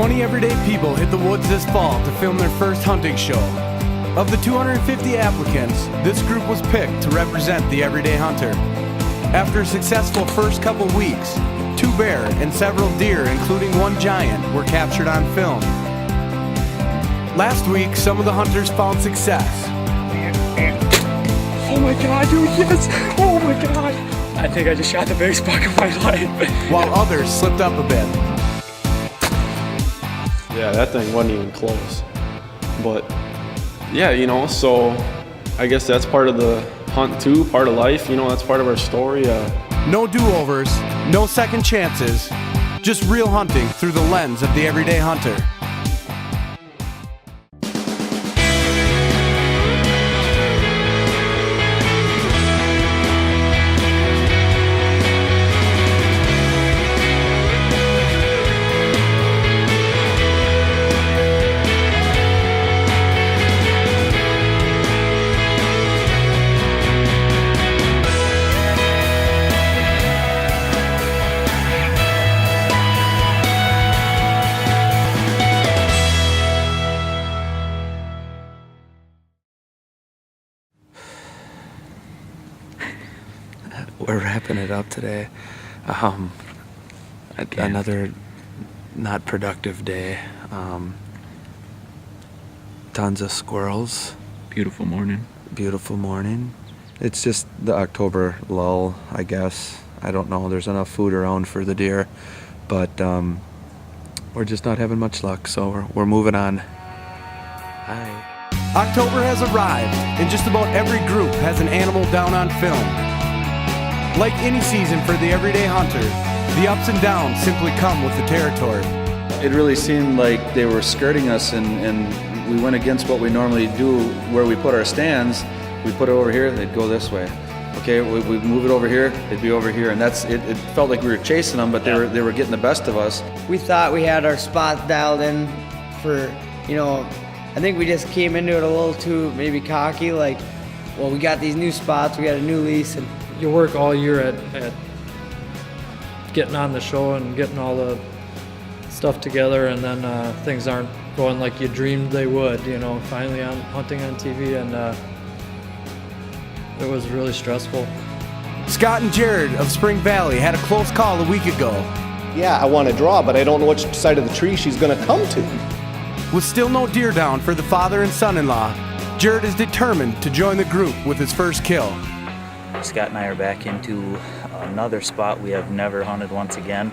20 everyday people hit the woods this fall to film their first hunting show. Of the 250 applicants, this group was picked to represent the everyday hunter. After a successful first couple weeks, 2 bear and several deer, including 1 giant, were captured on film. Last week, some of the hunters found success. Oh my God, dude, yes! Oh my God! I think I just shot the biggest buck of my life. While others slipped up a bit. Yeah, that thing wasn't even close. But yeah, you know, so I guess that's part of the hunt too, part of life, you know, that's part of our story. No do-overs, no second chances, just real hunting through the lens of the everyday hunter. We're wrapping it up today. Another not productive day. Tons of squirrels. Beautiful morning. Beautiful morning. It's just the October lull, I guess. I don't know. There's enough food around for the deer, but we're just not having much luck, so we're moving on. Hi. October has arrived, and just about every group has an animal down on film. Like any season for the everyday hunter, the ups and downs simply come with the territory. It really seemed like they were skirting us, and we went against what we normally do where we put our stands. We put it over here, they'd go this way. Okay, we move it over here, they'd be over here, and it felt like we were chasing them, but they were getting the best of us. We thought we had our spot dialed in for, you know, I think we just came into it a little too maybe cocky, like, well, we got these new spots, we got a new lease, and You work all year at getting on the show and getting all the stuff together, and then things aren't going like you dreamed they would, you know, finally on hunting on TV, and it was really stressful. Scott and Jared of Spring Valley had a close call a week ago. Yeah, I want to draw, but I don't know which side of the tree she's going to come to. With still no deer down for the father and son-in-law, Jared is determined to join the group with his first kill. Scott and I are back into another spot we have never hunted once again.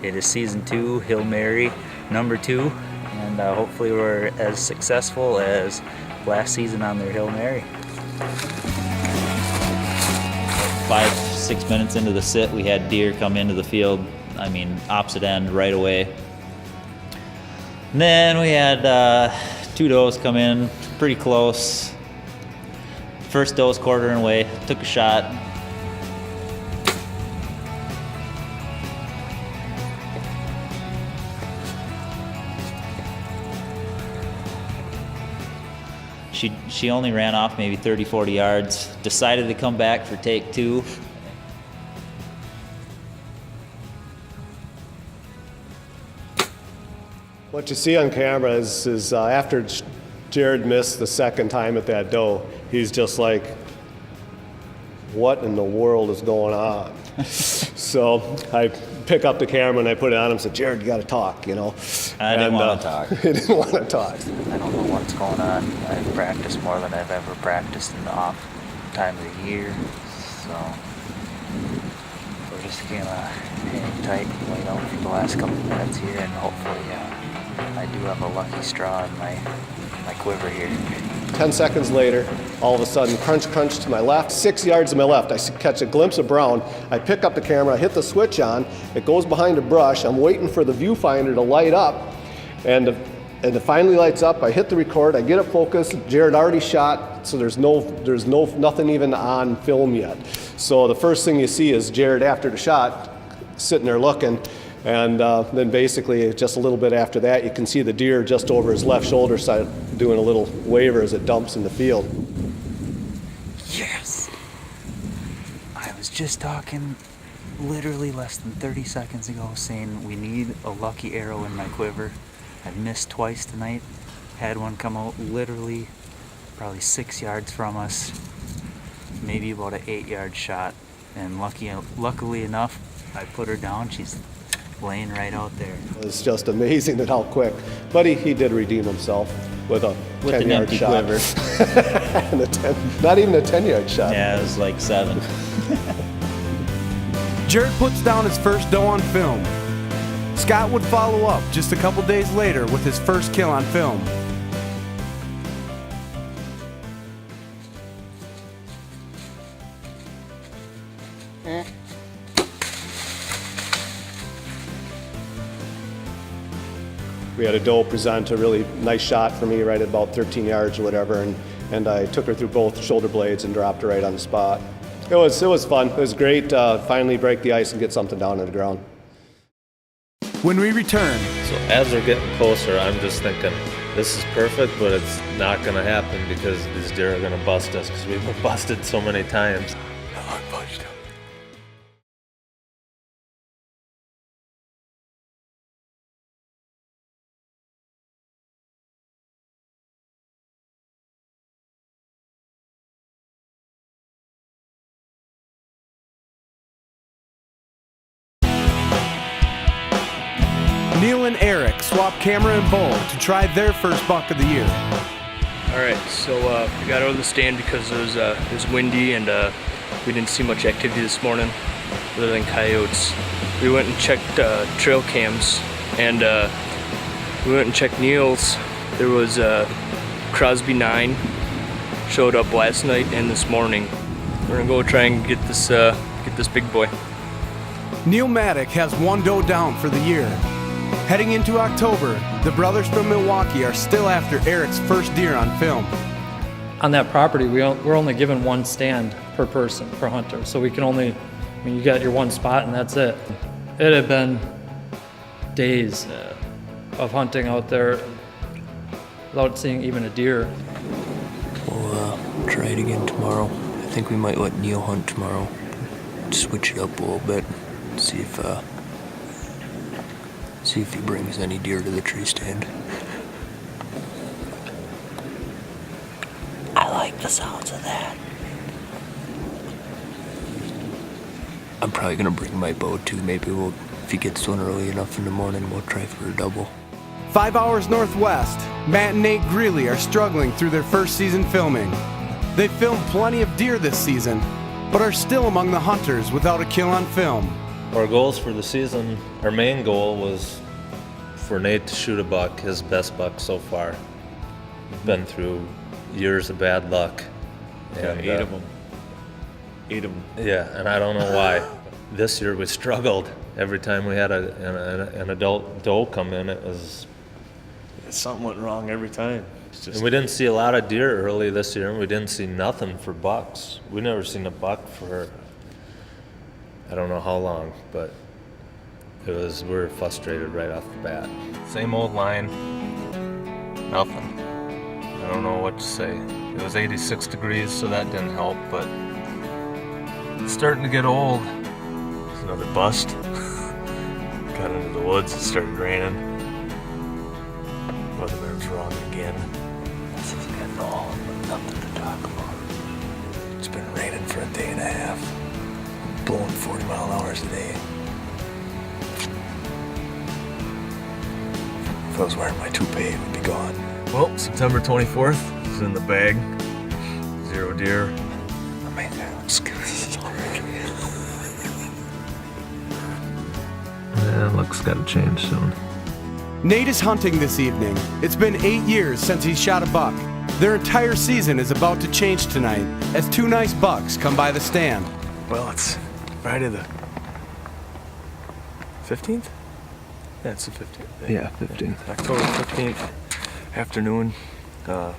It is season 2, Hill Mary number 2, and hopefully we're as successful as last season on their Hill Mary. 5-6 minutes into the sit, we had deer come into the field, I mean opposite end right away. And then we had 2 does come in pretty close. First doe was quartering away, took a shot. She only ran off maybe 30-40 yards, decided to come back for take 2. What you see on camera is after Jared missed the second time at that doe, he's just like, what in the world is going on? So I pick up the camera and I put it on him and said, Jared, you got to talk, you know. I didn't want to talk. He didn't want to talk. I don't know what's going on. I've practiced more than I've ever practiced in the off time of the year. So we're just going to hang tight and wait out for the last couple of minutes here, and hopefully I do have a lucky straw in my quiver here. 10 seconds later, all of a sudden, crunch, crunch to my left, 6 yards to my left. I catch a glimpse of brown. I pick up the camera, I hit the switch on. It goes behind a brush. I'm waiting for the viewfinder to light up, and it finally lights up. I hit the record. I get it focused. Jared already shot, so there's nothing even on film yet. So the first thing you see is Jared after the shot, sitting there looking. And then basically just a little bit after that, you can see the deer just over his left shoulder side doing a little waver as it dumps in the field. Yes! I was just talking literally less than 30 seconds ago saying we need a lucky arrow in my quiver. I've missed twice tonight. Had one come out literally probably 6 yards from us, maybe about an 8-yard shot. And luckily enough, I put her down. She's laying right out there. It's just amazing at how quick. But he did redeem himself with a 10-yard shot. And not even a 10-yard shot. Yeah, it was like 7. Jared puts down his first doe on film. Scott would follow up just a couple days later with his first kill on film. We had a doe present a really nice shot for me right at about 13 yards or whatever, and I took her through both shoulder blades and dropped her right on the spot. It was fun. It was great to finally break the ice and get something down on the ground. When we return, So as we're getting closer, I'm just thinking, this is perfect, but it's not going to happen because these deer are going to bust us because we've been busted so many times. Neil and Eric swap camera and bow to try their first buck of the year. All right, so we got out of the stand because it was windy and we didn't see much activity this morning other than coyotes. We went and checked trail cams and we went and checked Neil's. There was Crosby 9 showed up last night and this morning. We're gonna go try and get this big boy. Neil Maddock has one doe down for the year. Heading into October, the brothers from Milwaukee are still after Eric's first deer on film. On that property, we're only given one stand per person, per hunter. So we can only, you got your one spot and that's it. It had been days of hunting out there without seeing even a deer. We'll try it again tomorrow. I think we might let Neil hunt tomorrow. Switch it up a little bit. See if he brings any deer to the tree stand. I like the sounds of that. I'm probably gonna bring my bow too. Maybe if he gets one early enough in the morning, we'll try for a double. 5 hours northwest, Matt and Nate Greeley are struggling through their first season filming. They've filmed plenty of deer this season, but are still among the hunters without a kill on film. Our goals for the season, our main goal was for Nate to shoot a buck, his best buck so far. We've been through years of bad luck. And, 8 of them. 8 of them. Yeah, and I don't know why. This year we struggled. Every time we had an adult doe come in, it was... Something went wrong every time. And we didn't see a lot of deer early this year, and we didn't see nothing for bucks. We never seen a buck for I don't know how long, but we were frustrated right off the bat. Same old line, nothing. I don't know what to say. It was 86 degrees, so that didn't help, but it's starting to get old. There's another bust. Got into the woods, it started raining. Weatherman's wrong again. This is getting all nothing to talk about. It's been raining for a day and a half. Blowing 40-mile-an-hour a day. If I was wearing my toupee, it would be gone. Well, September 24th is in the bag. 0 deer. Oh my God, I'm scared of this already. Yeah, looks gotta change soon. Nate is hunting this evening. It's been 8 years since he shot a buck. Their entire season is about to change tonight as 2 nice bucks come by the stand. Well, it's Friday the 15th? Yeah, it's the 15th. Yeah, 15th. October 15th, afternoon. We're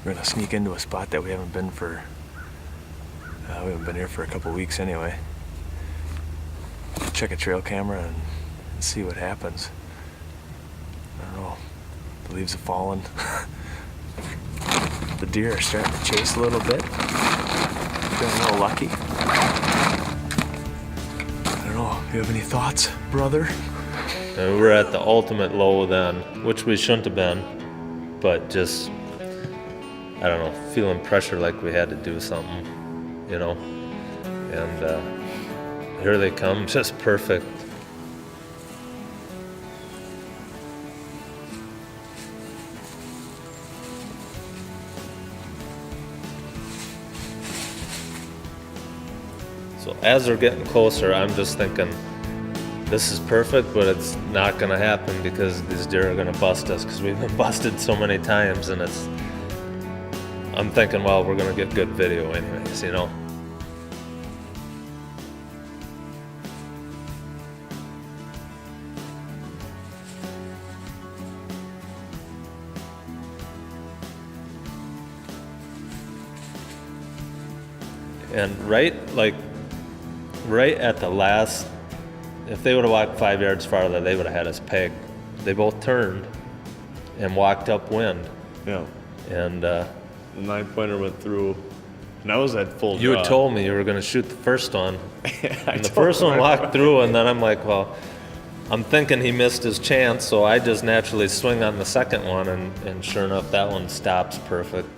gonna sneak into a spot that we haven't been here for a couple weeks anyway. Check a trail camera and see what happens. I don't know. The leaves have fallen. The deer are starting to chase a little bit. Feeling a little lucky. know. You have any thoughts, brother? And we were at the ultimate low then, which we shouldn't have been, but just, I don't know, feeling pressure like we had to do something, you know. And here they come, just perfect. So as they're getting closer, I'm just thinking, this is perfect, but it's not gonna happen because these deer are gonna bust us because we've been busted so many times, and I'm thinking, well, we're gonna get good video anyways, you know? And right at the last, if they would have walked 5 yards farther, they would have had us pegged. They both turned and walked upwind. Yeah. And the 9-pointer went through, and I was at full you draw. had told me you were going to shoot the first one. And the told first one him. walked through, and then I'm like, well, I'm thinking he missed his chance, so I just naturally swing on the second one, and sure enough, that one stops perfect.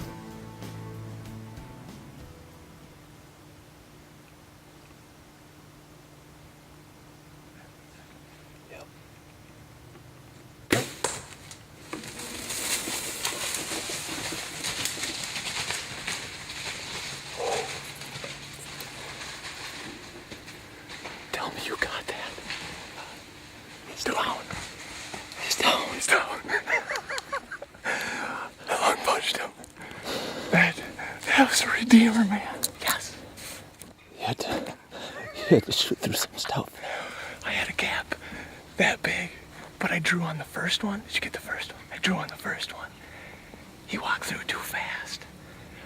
Tell me you got that. He's down. He's down. He's down. I long punched him. That was a redeemer, man. Yes. You had to shoot through some stuff. I had a gap that big, but I drew on the first one. Did you get the first one? I drew on the first one. He walked through too fast.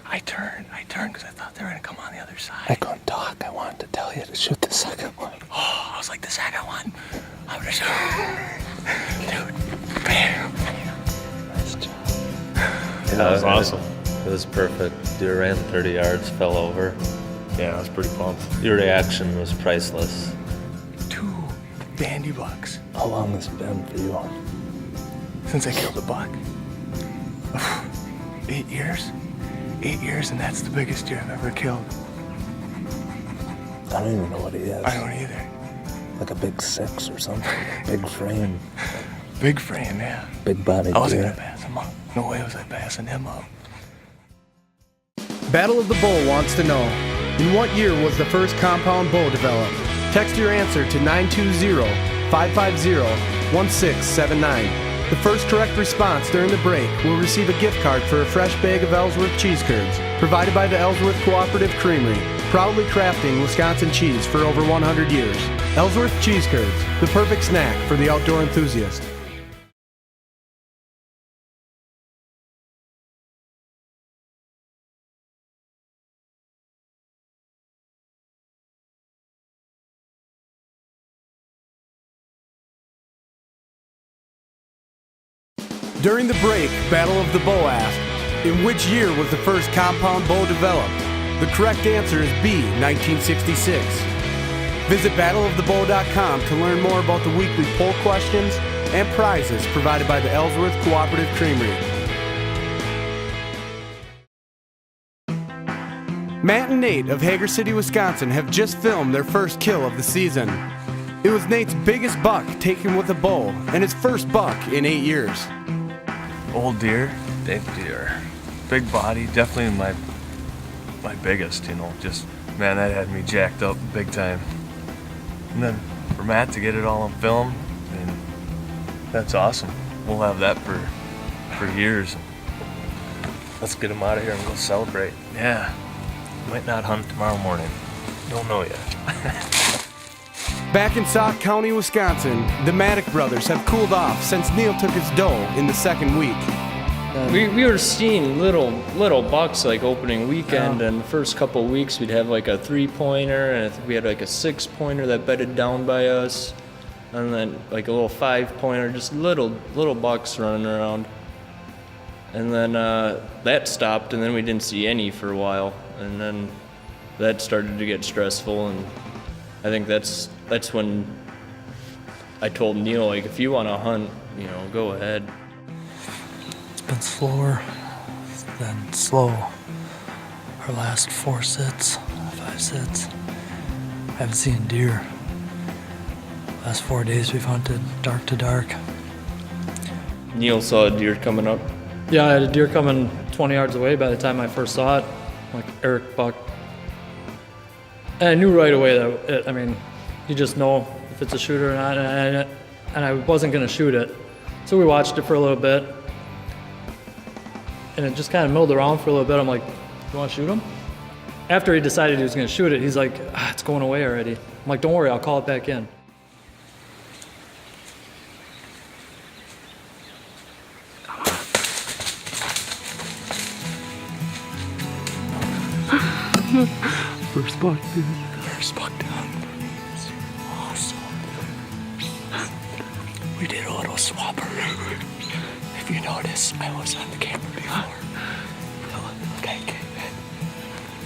I turned because I thought they were going to come on the other side. I couldn't talk. I wanted to tell you to shoot the second one. Oh, I was like, the second one. I'm going to shoot. Dude, bam. Nice job. That was awesome. It was perfect. Deer ran 30 yards, fell over. Yeah, I was pretty pumped. Your reaction was priceless. 2 bandy bucks. How long has it been for you? Since I killed a buck. 8 years. 8 years, and that's the biggest deer I've ever killed. I don't even know what he is. I don't either. Like a big 6 or something. Big frame. Big frame, yeah. Big body I wasn't deer. gonna pass him up. No way was I passing him up. Battle of the Bull wants to know, in what year was the first compound bow developed? Text your answer to 920-550-1679. The first correct response during the break will receive a gift card for a fresh bag of Ellsworth cheese curds, provided by the Ellsworth Cooperative Creamery, proudly crafting Wisconsin cheese for over 100 years. Ellsworth cheese curds, the perfect snack for the outdoor enthusiast. During the break, Battle of the Bow asked, in which year was the first compound bow developed? The correct answer is B, 1966. Visit battleofthebow.com to learn more about the weekly poll questions and prizes provided by the Ellsworth Cooperative Creamery. Matt and Nate of Hager City, Wisconsin have just filmed their first kill of the season. It was Nate's biggest buck taken with a bow and his first buck in 8 years. Old deer, big deer. Big body, definitely my biggest, you know. Just, man, that had me jacked up big time. And then for Matt to get it all on film, I mean, that's awesome. We'll have that for years. Let's get him out of here and go celebrate. Yeah. Might not hunt tomorrow morning. Don't know yet. Back in Sauk County, Wisconsin, the Maddock brothers have cooled off since Neil took his doe in the second week. We were seeing little bucks like opening weekend, and the first couple of weeks we'd have like a 3-pointer, and I think we had like a 6-pointer that bedded down by us, and then like a little 5-pointer, just little bucks running around. And then that stopped, and then we didn't see any for a while, and then that started to get stressful, and I think that's that's when I told Neil, like, if you want to hunt, you know, go ahead. It's been slower than slow. Our last 4 sits, 5 sits, I haven't seen deer. Last 4 days we've hunted dark to dark. Neil saw a deer coming up. Yeah, I had a deer coming 20 yards away by the time I first saw it, like Eric buck. And I knew right away that, I mean, you just know if it's a shooter or not, and I wasn't gonna shoot it. So we watched it for a little bit, and it just kind of milled around for a little bit. I'm like, you wanna shoot him? After he decided he was gonna shoot it, he's like, it's going away already. I'm like, don't worry, I'll call it back in. First buck, dude. First buck down. Awesome. We did a little swapper. If you notice, I was on the camera before. Okay.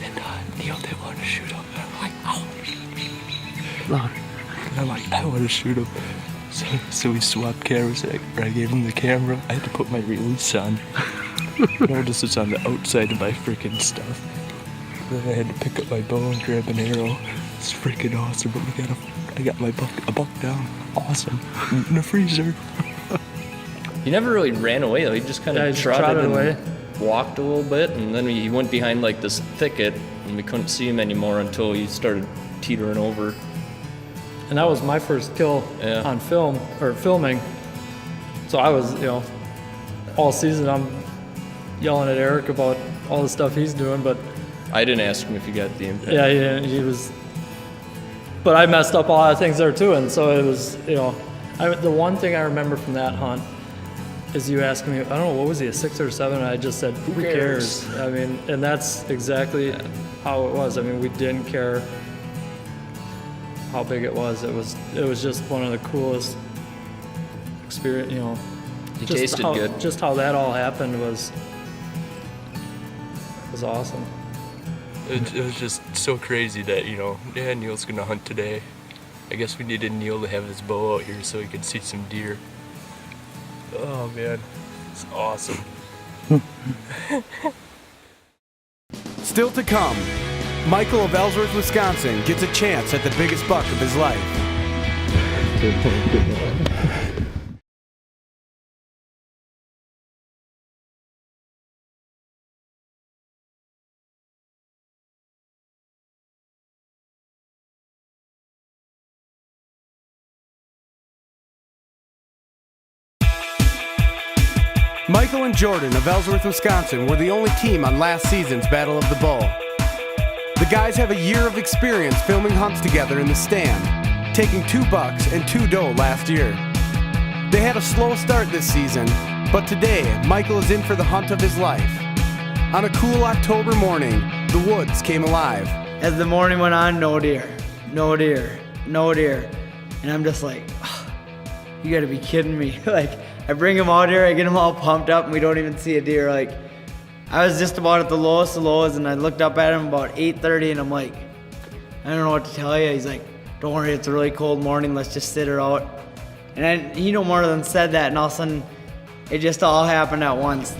And Neil didn't want to shoot him. And I'm like, oh. And I'm like, I want to shoot him. So we swapped cameras. I gave him the camera. I had to put my release on. Notice it's on the outside of my freaking stuff. Then I had to pick up my bow and grab an arrow. It's freaking awesome, but I got my a buck down. Awesome. In the freezer. He never really ran away though. He just kind of trotted away, walked a little bit, and then he went behind like this thicket, and we couldn't see him anymore until he started teetering over. And that was my first kill on film, or filming. So I was, you know, all season I'm yelling at Eric about all the stuff he's doing, but I didn't ask him if he got the impact. Yeah, he was. But I messed up a lot of things there too, and so it was, you know, the one thing I remember from that hunt is you asking me, I don't know, what was he, a 6 or 7? And I just said, who cares? I mean, and that's exactly how it was. I mean, we didn't care how big it was. It was just one of the coolest experience, you know. He tasted good. Just how that all happened was awesome. It was just so crazy that, you know, yeah, Neil's gonna hunt today. I guess we needed Neil to have his bow out here so he could see some deer. Oh man, it's awesome. Still to come, Michael of Ellsworth, Wisconsin gets a chance at the biggest buck of his life. Michael and Jordan of Ellsworth, Wisconsin were the only team on last season's Battle of the Bull. The guys have a year of experience filming hunts together in the stand, taking 2 bucks and 2 doe last year. They had a slow start this season, but today Michael is in for the hunt of his life. On a cool October morning, the woods came alive. As the morning went on, no deer, no deer, no deer. And I'm just like, oh, you gotta be kidding me. Like, I bring them out here, I get them all pumped up, and we don't even see a deer. Like, I was just about at the lowest of lows, and I looked up at him about 8:30, and I'm like, I don't know what to tell you. He's like, don't worry, it's a really cold morning, let's just sit her out. And he no more than said that, and all of a sudden, it just all happened at once.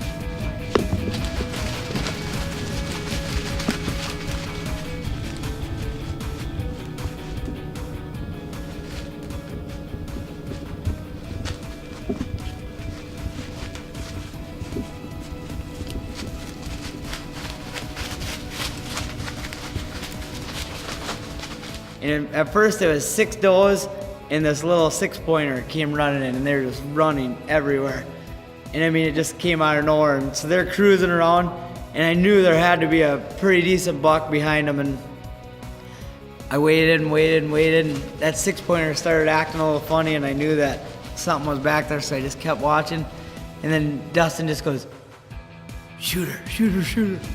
And at first it was 6 does, and this little 6-pointer came running in, and they were just running everywhere. And I mean, it just came out of nowhere. And so they're cruising around, and I knew there had to be a pretty decent buck behind them. And I waited and waited and waited, and that 6-pointer started acting a little funny, and I knew that something was back there, so I just kept watching. And then Dustin just goes, shoot her, shoot her, shoot her.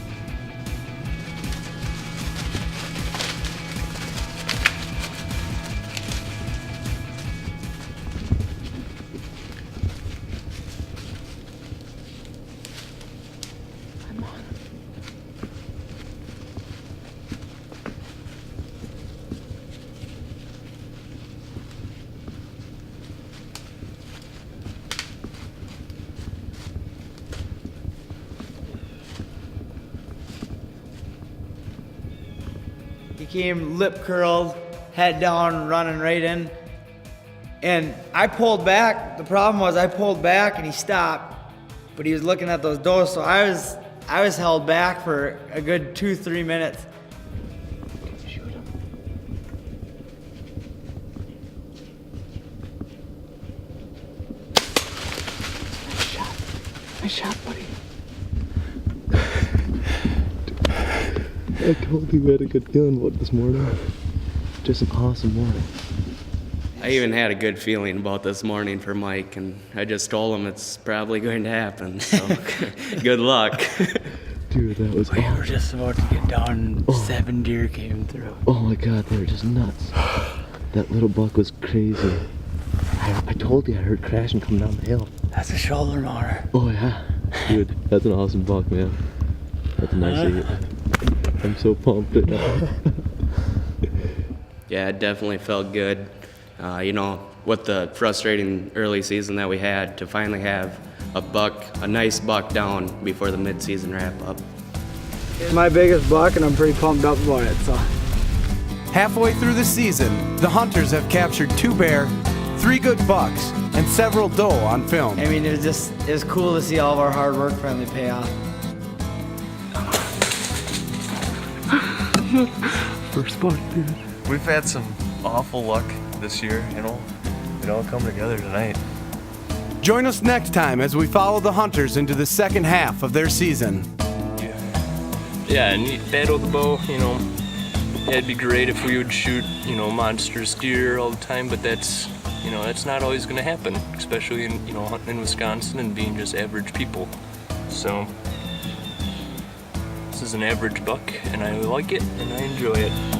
came lip curled, head down, running right in. And I pulled back. The problem was I pulled back and he stopped, but he was looking at those doors, so I was held back for a good 2-3 minutes. Shoot him. Nice shot, buddy. I told you we had a good feeling about this morning. Just an awesome morning. I even had a good feeling about this morning for Mike, and I just told him it's probably going to happen, so good luck. Dude, that was awesome. We were just about to get down, 7 deer came through. Oh my god, they were just nuts. That little buck was crazy. I told you I heard crashing coming down the hill. That's a shoulder motor. Oh yeah. Dude, that's an awesome buck, man. That's nice to hear. I'm so pumped right now. Yeah, it definitely felt good. With the frustrating early season that we had, to finally have a nice buck down before the mid-season wrap-up. It's my biggest buck, and I'm pretty pumped up about it, so. Halfway through the season, the hunters have captured 2 bear, 3 good bucks, and several doe on film. I mean, it was cool to see all of our hard work finally pay off. First buck, dude. We've had some awful luck this year, it all come together tonight. Join us next time as we follow the hunters into the second half of their season. Yeah, and you battle the bow, it'd be great if we would shoot, monstrous deer all the time, but that's not always going to happen, especially in, hunting in Wisconsin and being just average people. So, this is an average buck, and I like it, and I enjoy it.